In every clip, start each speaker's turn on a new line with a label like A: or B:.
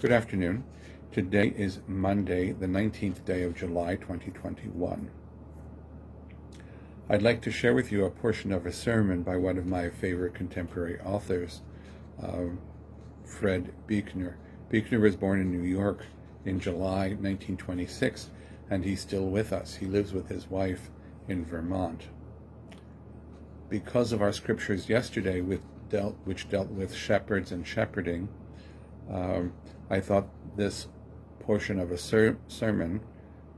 A: Good afternoon. Today is Monday, the 19th day of July, 2021. I'd like to share with you a portion of a sermon by one of my favorite contemporary authors, Fred Buechner. Buechner was born in New York in July 1926, and he's still with us. He lives with his wife in Vermont. Because of our scriptures yesterday, which dealt with shepherds and shepherding, I thought this portion of a sermon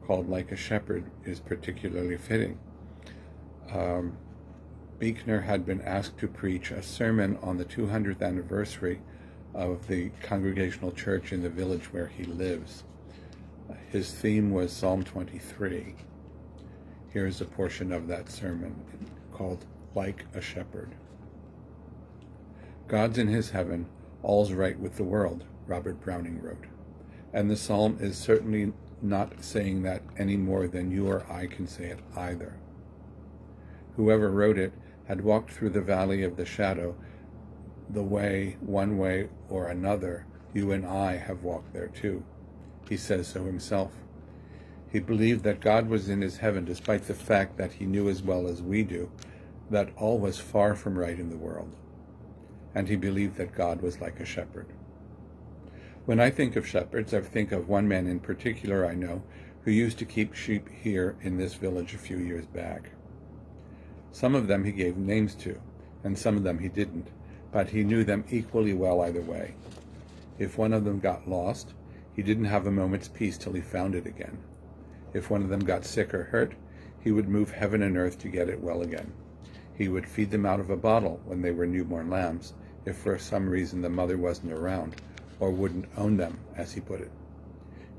A: called Like a Shepherd is particularly fitting. Buechner had been asked to preach a sermon on the 200th anniversary of the Congregational Church in the village where he lives. His theme was Psalm 23. Here's a portion of that sermon called Like a Shepherd. God's in his heaven, all's right with the world, Robert Browning wrote. And the psalm is certainly not saying that any more than you or I can say it either. Whoever wrote it had walked through the valley of the shadow, the way, one way or another, you and I have walked there too. He says so himself. He believed that God was in his heaven despite the fact that he knew as well as we do that all was far from right in the world. And he believed that God was like a shepherd. When I think of shepherds, I think of one man in particular I know who used to keep sheep here in this village a few years back. Some of them he gave names to, and some of them he didn't, but he knew them equally well either way. If one of them got lost, he didn't have a moment's peace till he found it again. If one of them got sick or hurt, he would move heaven and earth to get it well again. He would feed them out of a bottle when they were newborn lambs, if for some reason the mother wasn't around, or wouldn't own them, as he put it.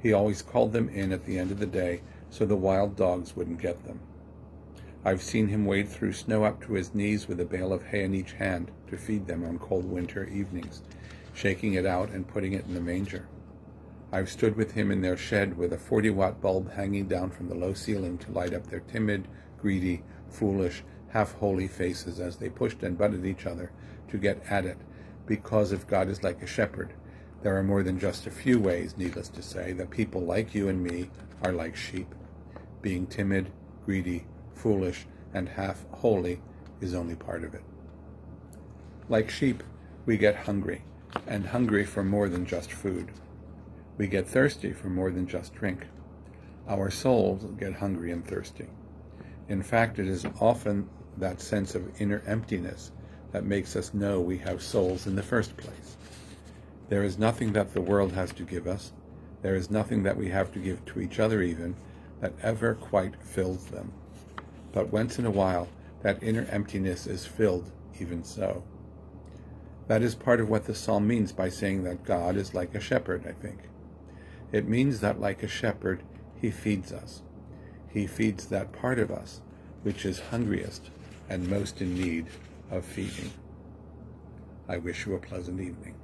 A: He always called them in at the end of the day so the wild dogs wouldn't get them. I've seen him wade through snow up to his knees with a bale of hay in each hand to feed them on cold winter evenings, shaking it out and putting it in the manger. I've stood with him in their shed with a 40-watt bulb hanging down from the low ceiling to light up their timid, greedy, foolish, half-holy faces as they pushed and butted each other to get at it, because if God is like a shepherd, there are more than just a few ways, needless to say, that people like you and me are like sheep. Being timid, greedy, foolish, and half-holy is only part of it. Like sheep, we get hungry, and hungry for more than just food. We get thirsty for more than just drink. Our souls get hungry and thirsty. In fact, it is often that sense of inner emptiness that makes us know we have souls in the first place. There is nothing that the world has to give us, there is nothing that we have to give to each other even, that ever quite fills them. But once in a while, that inner emptiness is filled even so. That is part of what the psalm means by saying that God is like a shepherd, I think. It means that like a shepherd, he feeds us. He feeds that part of us which is hungriest and most in need of feeding. I wish you a pleasant evening.